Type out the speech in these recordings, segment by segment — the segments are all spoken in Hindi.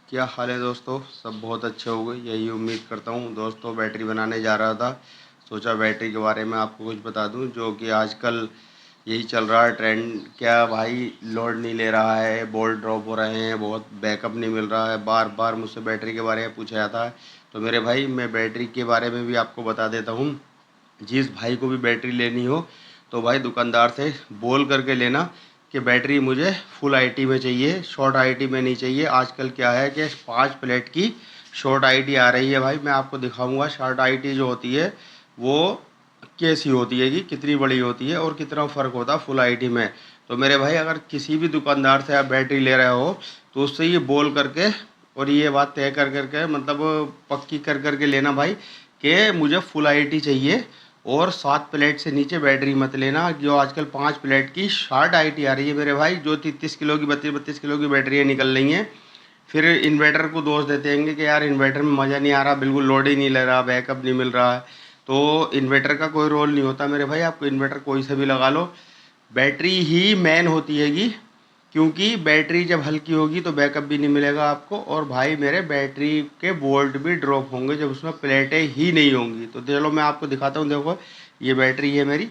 क्या हाल है दोस्तों। सब बहुत अच्छे हो गए, यही उम्मीद करता हूँ। दोस्तों बैटरी बनाने जा रहा था, सोचा बैटरी के बारे में आपको कुछ बता दूँ, जो कि आजकल यही चल रहा है ट्रेंड। क्या भाई, लोड नहीं ले रहा है, बोल्ट ड्रॉप हो रहे हैं, बहुत बैकअप नहीं मिल रहा है, बार बार मुझसे बैटरी के बारे में पूछा जाता है। तो मेरे भाई, मैं बैटरी के बारे में भी आपको बता देता हूँ। जिस भाई को भी बैटरी लेनी हो तो भाई दुकानदार से बोल करके लेना कि बैटरी मुझे फुल आईटी में चाहिए, शॉर्ट आईटी में नहीं चाहिए। आजकल क्या है कि 5 प्लेट की शॉर्ट आईटी आ रही है भाई, मैं आपको दिखाऊंगा। शॉर्ट आईटी जो होती है वो कैसी होती है, कि कितनी बड़ी होती है और कितना फ़र्क होता है फुल आईटी में। तो मेरे भाई, अगर किसी भी दुकानदार से आप बैटरी ले रहे हो तो उससे ये बोल करके और ये बात तय कर करके, मतलब पक्की कर करके लेना भाई, कि मुझे फुल आईटी चाहिए और 7 प्लेट से नीचे बैटरी मत लेना। जो आजकल 5 प्लेट की शॉर्ट आईटी आ रही है मेरे भाई, जो 33 किलो की 32-32 किलो की बैटरियाँ निकल रही हैं। फिर इन्वर्टर को दोष देते हैं कि यार इन्वर्टर में मज़ा नहीं आ रहा, बिल्कुल लोड ही नहीं ले रहा, बैकअप नहीं मिल रहा है। तो इन्वर्टर का कोई रोल नहीं होता मेरे भाई, आपको इन्वर्टर कोई से भी लगा लो, बैटरी ही मेन होती हैगी। क्योंकि बैटरी जब हल्की होगी तो बैकअप भी नहीं मिलेगा आपको, और भाई मेरे बैटरी के वोल्ट भी ड्रॉप होंगे जब उसमें प्लेटें ही नहीं होंगी। तो चलो मैं आपको दिखाता हूँ। देखो, ये बैटरी है मेरी,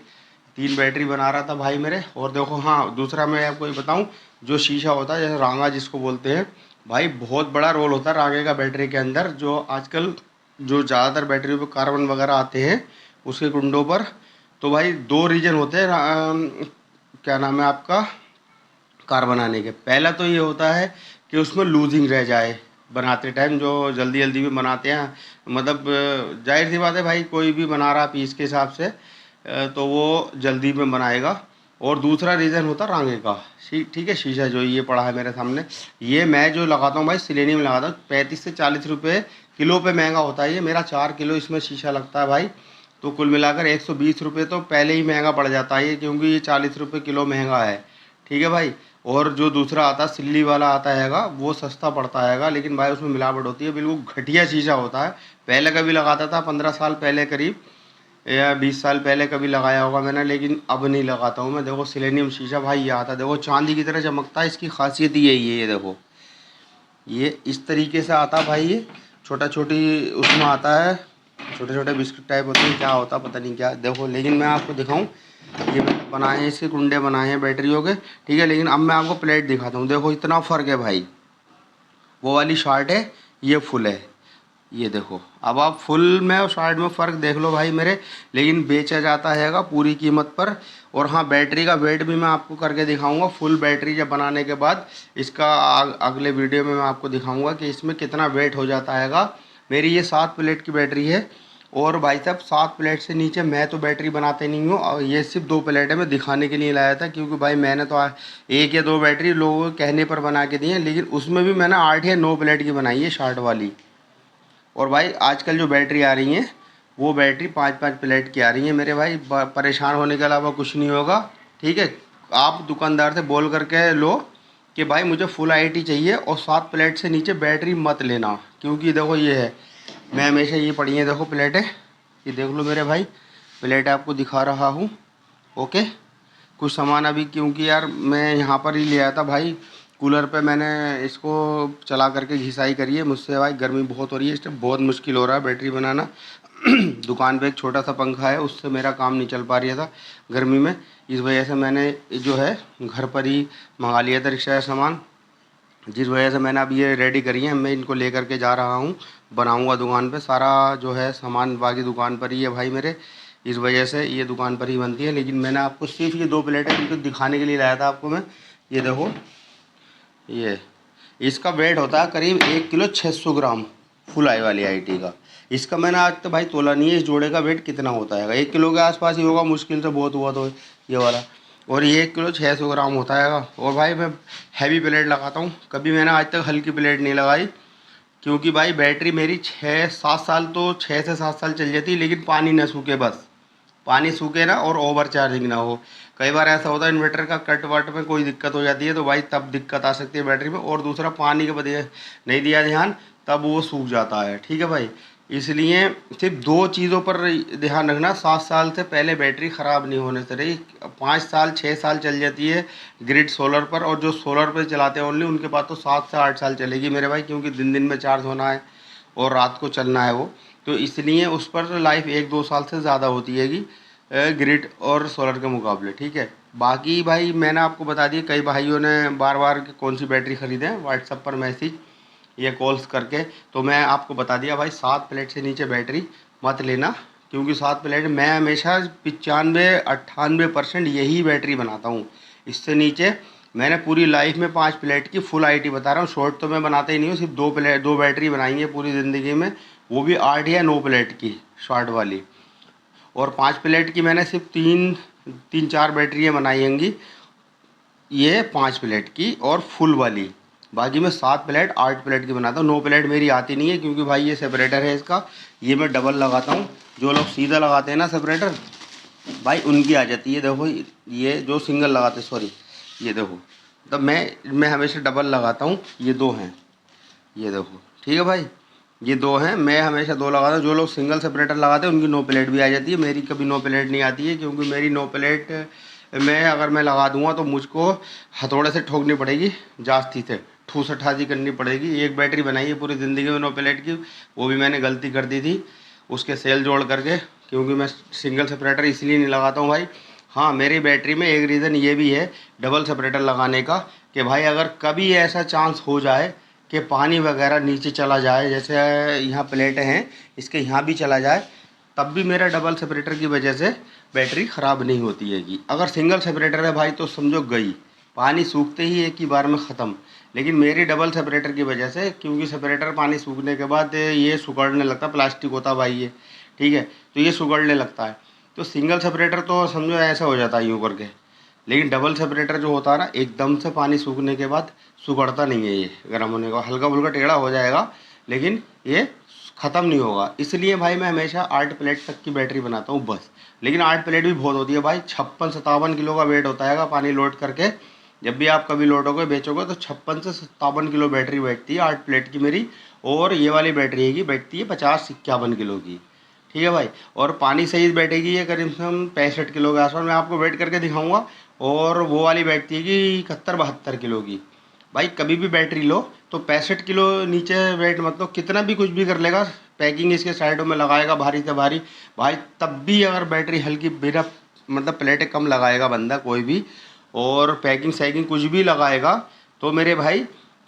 3 बैटरी बना रहा था भाई मेरे। और देखो, हाँ, दूसरा मैं आपको ये बताऊँ, जो शीशा होता है जैसे रांगा जिसको बोलते हैं भाई, बहुत बड़ा रोल होता है रांगे का बैटरी के अंदर। जो आजकल जो ज़्यादातर बैटरी पे कार्बन वगैरह आते हैं उसके कुंडों पर, तो भाई 2 रीजन होते हैं क्या नाम है आपका, कार बनाने के। पहला तो ये होता है कि उसमें लूजिंग रह जाए बनाते टाइम, जो जल्दी जल्दी में बनाते हैं, मतलब जाहिर सी बात है भाई, कोई भी बना रहा पीस के हिसाब से तो वो जल्दी में बनाएगा। और दूसरा रीज़न होता है रांगे का। ठीक है, शीशा जो ये पड़ा है मेरे सामने, ये मैं जो लगाता हूँ भाई, सिलेनियम लगाता हूँ। 35 से 40 रुपये किलो पे महंगा होता है ये, मेरा 4 किलो इसमें शीशा लगता है भाई। तो कुल मिलाकर 120 रुपये तो पहले ही महंगा पड़ जाता है ये, क्योंकि ये 40 रुपये किलो महंगा है। ठीक है भाई। और जो दूसरा आता है सिल्ली वाला आता हैगा, वो सस्ता पड़ता हैगा, लेकिन भाई उसमें मिलावट होती है, बिल्कुल घटिया शीशा होता है। पहले कभी लगाता था, 15 साल पहले करीब, या 20 साल पहले कभी लगाया होगा मैंने, लेकिन अब नहीं लगाता हूँ मैं। देखो सिलेनियम शीशा भाई, ये आता है, देखो चांदी की तरह चमकता है, इसकी खासियत ही यही है। ये देखो, ये इस तरीके से आता है भाई, ये छोटा छोटी उसमें आता है, छोटे छोटे बिस्किट टाइप होते हैं, क्या होता है पता नहीं क्या। देखो, लेकिन मैं आपको दिखाऊं, ये मैंने बनाए हैं, इसके कुंडे बनाए हैं बैटरियों के। ठीक है, लेकिन अब मैं आपको प्लेट दिखाता हूँ। देखो इतना फ़र्क है भाई, वो वाली शॉर्ट है, ये फुल है। ये देखो, अब आप फुल में और शॉर्ट में फ़र्क देख लो भाई मेरे। लेकिन बेचा जाता हैगा पूरी कीमत पर। और हाँ, बैटरी का वेट भी मैं आपको करके दिखाऊंगा, फुल बैटरी जब बनाने के बाद इसका अगले वीडियो में मैं आपको दिखाऊंगा कि इसमें कितना वेट हो जाता हैगा। मेरी ये 7 प्लेट की बैटरी है। और भाई साहब, 7 प्लेट से नीचे मैं तो बैटरी बनाते नहीं हूँ, और ये सिर्फ 2 प्लेट है, मैं दिखाने के लिए लाया था। क्योंकि भाई मैंने तो 1 या 2 बैटरी लोगों के कहने पर बना के दी है, लेकिन उसमें भी मैंने 8 या 9 प्लेट की बनाई है, शॉर्ट वाली। और भाई आजकल जो बैटरी आ रही हैं, वो बैटरी 5-5 प्लेट की आ रही हैं मेरे भाई। परेशान होने के अलावा कुछ नहीं होगा। ठीक है, आप दुकानदार से बोल करके लो कि भाई मुझे फुल आईटी चाहिए और 7 प्लेट से नीचे बैटरी मत लेना। क्योंकि देखो, ये है, मैं हमेशा ये पड़ी हैं, देखो प्लेटें, ये देख लो मेरे भाई, प्लेट आपको दिखा रहा हूँ। ओके, कुछ सामान अभी, क्योंकि यार मैं यहाँ पर ही ले आया था भाई, कूलर पे मैंने इसको चला करके घिसाई करी है। मुझसे भाई गर्मी बहुत हो रही है, इस टाइम बहुत मुश्किल हो रहा है बैटरी बनाना। दुकान पे एक छोटा सा पंखा है, उससे मेरा काम नहीं चल पा रहा था गर्मी में। इस वजह से मैंने जो है घर पर ही मंगा लिया था रिक्शा का सामान, जिस वजह से मैंने अब ये रेडी करी है। मैं इनको लेकर के जा रहा हूँ, बनाऊँगा दुकान पे। सारा जो है सामान बाकी दुकान पर ही है भाई मेरे, इस वजह से ये दुकान पर ही बनती है। लेकिन मैंने आपको सिर्फ ये 2 प्लेटें इनको दिखाने के लिए लाया था आपको मैं। ये देखो, ये इसका वेट होता है करीब 1 किलो 600 ग्राम, फुल आई वाली आईटी का। इसका मैंने आज तो भाई तोला नहीं है, इस जोड़े का वेट कितना होता है, 1 किलो के आसपास ही होगा मुश्किल से, बहुत हुआ तो ये वाला। और ये 1 किलो 600 ग्राम होता है। और भाई मैं हैवी प्लेट लगाता हूँ, कभी मैंने आज तक हल्की प्लेट नहीं लगाई। क्योंकि भाई बैटरी मेरी 6-7 साल, तो 6 से 7 साल चल जाती, लेकिन पानी न सूखे बस, पानी सूखे ना और ओवर चार्जिंग ना हो। कई बार ऐसा होता है इन्वर्टर का कट वट में कोई दिक्कत हो जाती है, तो भाई तब दिक्कत आ सकती है बैटरी में। और दूसरा, पानी के बदले नहीं दिया ध्यान, तब वो सूख जाता है। ठीक है भाई, इसलिए सिर्फ 2 चीज़ों पर ध्यान रखना, 7 साल से पहले बैटरी ख़राब नहीं होने से रही। 5 साल 6 साल चल जाती है ग्रिड सोलर पर, और जो सोलर पर चलाते हैं ओनली उनके पास तो 7 से 8 साल चलेगी मेरे भाई, क्योंकि दिन दिन में चार्ज होना है और रात को चलना है वो। तो इसलिए उस पर लाइफ 1-2 साल से ज़्यादा होती हैगी ग्रिड और सोलर के मुकाबले, ठीक है। बाकी भाई मैंने आपको बता दिया, कई भाइयों ने बार बार कि कौन सी बैटरी ख़रीदें व्हाट्सएप पर मैसेज या कॉल्स करके, तो मैं आपको बता दिया भाई 7 प्लेट से नीचे बैटरी मत लेना, क्योंकि 7 प्लेट मैं हमेशा 95-98% यही बैटरी बनाता हूँ। इससे नीचे मैंने पूरी लाइफ में 5 प्लेट की फुल आईटी बता रहा हूँ, शॉर्ट तो मैं बनाता ही नहीं हूँ, सिर्फ 2 बैटरी बनाएंगे पूरी ज़िंदगी में, वो भी 8 या 9 प्लेट की शॉर्ट वाली। और 5 प्लेट की मैंने सिर्फ 3-4 बैटरियाँ बनाई होंगी, ये 5 प्लेट की और फुल वाली। बाकी मैं 7 प्लेट 8 प्लेट की बनाता हूँ। 9 प्लेट मेरी आती नहीं है, क्योंकि भाई ये सेपरेटर है इसका, ये मैं डबल लगाता हूँ। जो लोग सीधा लगाते हैं ना सेपरेटर भाई, उनकी आ जाती है। देखो ये जो सिंगल लगाते, सॉरी ये देखो, तब मैं हमेशा डबल लगाता हूँ। ये 2 हैं, ये देखो, ठीक है भाई, ये 2 हैं, मैं हमेशा 2 लगाता हूँ। जो लोग सिंगल सेपरेटर लगाते हैं उनकी 9 प्लेट भी आ जाती है, मेरी कभी 9 प्लेट नहीं आती है, क्योंकि मेरी 9 प्लेट में अगर मैं लगा दूंगा तो मुझको हथौड़े से ठोकनी पड़ेगी, जास्ती से ठूस अठासी करनी पड़ेगी। एक बैटरी बनाई है पूरी ज़िंदगी में 9 प्लेट की, वो भी मैंने गलती कर दी थी उसके सेल जोड़ करके, क्योंकि मैं सिंगल सेपरेटर इसलिए नहीं लगाता हूँ भाई। हाँ, मेरी बैटरी में एक रीज़न ये भी है डबल सेपरेटर लगाने का, कि भाई अगर कभी ऐसा चांस हो जाए कि पानी वगैरह नीचे चला जाए, जैसे यहाँ प्लेटें हैं इसके यहाँ भी चला जाए, तब भी मेरा डबल सेपरेटर की वजह से बैटरी ख़राब नहीं होती हैगी। अगर सिंगल सेपरेटर है भाई तो समझो गई, पानी सूखते ही एक ही बार में ख़त्म। लेकिन मेरी डबल सेपरेटर की वजह से, क्योंकि सेपरेटर पानी सूखने के बाद ये सुगड़ने लगता, प्लास्टिक होता भाई ये, ठीक है, तो ये सुगड़ने लगता है। तो सिंगल सेपरेटर तो समझो ऐसा हो जाता है यूँ करके, लेकिन डबल सेपरेटर जो होता है ना, एकदम से पानी सूखने के बाद सुगड़ता नहीं है, ये गर्म होने का हल्का फुल्का टेढ़ा हो जाएगा, लेकिन ये ख़त्म नहीं होगा। इसलिए भाई मैं हमेशा 8 प्लेट तक की बैटरी बनाता हूँ बस। लेकिन 8 प्लेट भी बहुत होती है भाई, 56-57 किलो का वेट होता है पानी लोड करके। जब भी आप कभी लोडोगे बेचोगे तो 56 से 57 किलो बैटरी बैठती है 8 प्लेट की मेरी। और ये वाली बैटरी है बैठती है 50-51 किलो की, ठीक है भाई। और पानी सही बैठेगी ये करीब से 65 किलो के आसपास, मैं आपको वेट करके दिखाऊंगा। और वो वाली बैठती है कि 71-72 किलो की। भाई कभी भी बैटरी लो तो 65 किलो नीचे वेट मत लो, कितना भी कुछ भी कर लेगा, पैकिंग इसके साइडों में लगाएगा भारी से भारी भाई, तब भी अगर बैटरी हल्की बिना मतलब प्लेटें कम लगाएगा बंदा कोई भी, और पैकिंग सैकिंग कुछ भी लगाएगा, तो मेरे भाई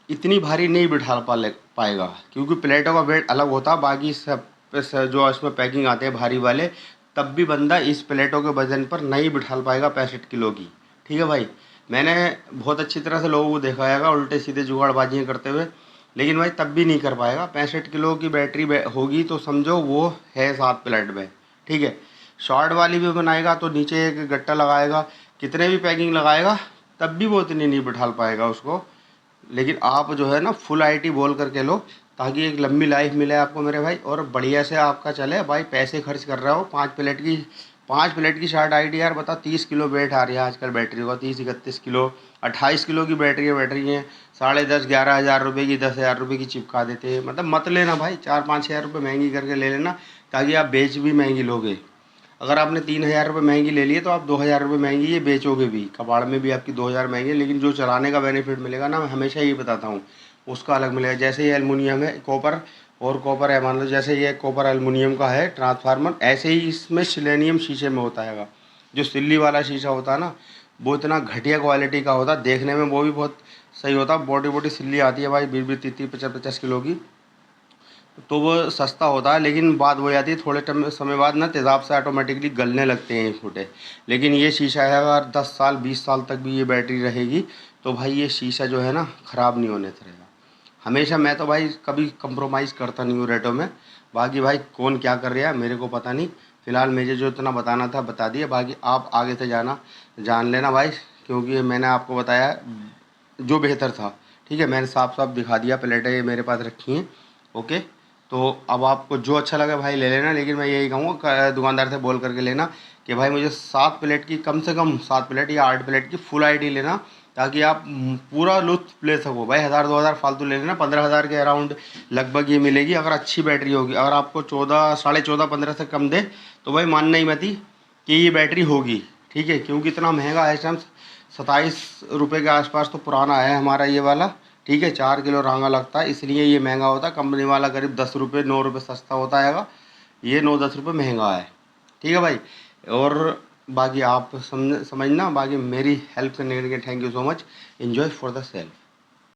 इतनी भारी नहीं बिठा पाएगा, क्योंकि प्लेटों का वेट अलग होता है। बाकी सब जो इसमें पैकिंग आते हैं भारी वाले, तब भी बंदा इस प्लेटों के वजन पर नहीं बिठा पाएगा 65 किलो की, ठीक है भाई। मैंने बहुत अच्छी तरह से लोगों को देखा है उल्टे सीधे जुगाड़बाजियाँ करते हुए, लेकिन भाई तब भी नहीं कर पाएगा। 65 किलो की बैटरी होगी तो समझो वो है 7 प्लेट में, ठीक है। शॉर्ट वाली भी बनाएगा तो नीचे एक गट्टा लगाएगा, कितने भी पैकिंग लगाएगा तब भी वो इतनी नहीं बिठा पाएगा उसको। लेकिन आप जो है ना फुल आईटी बोल करके लो, ताकि एक लंबी लाइफ मिले आपको मेरे भाई, और बढ़िया से आपका चले भाई। पैसे खर्च कर रहे हो 5 प्लेट की शॉर्ट आईटी यार, बता 30 किलो वेट आ रही है आजकल बैटरी का, 30-31 किलो, 28 किलो की बैटरी हैं। 10,500-11,000 रुपये की, 10,000 रुपये की चिपका देते हैं। मतलब मत लेना भाई, 4-5 हज़ार रुपये महंगी करके ले लेना, ताकि आप बेच भी महंगी लोगे। अगर आपने 3,000 रुपये महंगी ले लिए तो आप 2,000 रुपये महंगी ये बेचोगे भी, कबाड़ में भी आपकी 2,000 महंगी है, लेकिन जो चलाने का बेनिफिट मिलेगा ना, मैं हमेशा ये बताता हूँ, उसका अलग मिलेगा। जैसे ये एलुमिनियम है, कॉपर और कॉपर है, मान लो जैसे ये कॉपर एलुमिनियम का है ट्रांसफार्मर, ऐसे ही इसमें सिलेनियम शीशे में होता है। जो सिल्ली वाला शीशा होता है ना, वो इतना घटिया क्वालिटी का होता है, देखने में वो भी बहुत सही होता है। बोटी बोटी सिल्ली आती है भाई, 20-20, 30-30, 50-50 किलो की, तो वो सस्ता होता है। लेकिन बात वो आती है थोड़े समय बाद ना तेज़ाब से ऑटोमेटिकली गलने लगते हैं फूटे। लेकिन ये शीशा है, अगर 10 साल 20 साल तक भी ये बैटरी रहेगी तो भाई ये शीशा जो है ना ख़राब नहीं होने से रहेगा हमेशा। मैं तो भाई कभी कंप्रोमाइज़ करता नहीं हूँ रेटों में। बाकी भाई कौन क्या कर रहा है मेरे को पता नहीं, फ़िलहाल मुझे जो इतना बताना था बता दिया, बाकी आप आगे से जान लेना भाई, क्योंकि मैंने आपको बताया जो बेहतर था, ठीक है। मैंने साफ साफ दिखा दिया, प्लेटें ये मेरे पास रखी हैं, ओके। तो अब आपको जो अच्छा लगे भाई ले लेना, लेकिन मैं यही कहूँगा दुकानदार से बोल करके लेना कि भाई मुझे 7 प्लेट की, कम से कम 7 प्लेट या 8 प्लेट की फुल आईटी लेना, ताकि आप पूरा लुत्फ़ ले सको। भाई 1000-2000 फालतू ले लेना, 15,000 के अराउंड लगभग ये मिलेगी अगर अच्छी बैटरी होगी। अगर आपको 14, साढ़े 14-15 से कम दे तो भाई मानना ही मत ही कि ये बैटरी होगी, ठीक है। क्योंकि इतना महंगा है इस टाइम, 27 रुपये के आसपास तो पुराना है हमारा ये वाला, ठीक है। 4 किलो रांगा लगता है, इसलिए ये महंगा होता है। कंपनी वाला करीब 10 रुपये 9 रुपये सस्ता होता हैगा, ये 9-10 रुपये महंगा है, ठीक है भाई। और बाकी आप समझना, बाकी मेरी हेल्प करने के लिए thank you so much. Enjoy for the cell.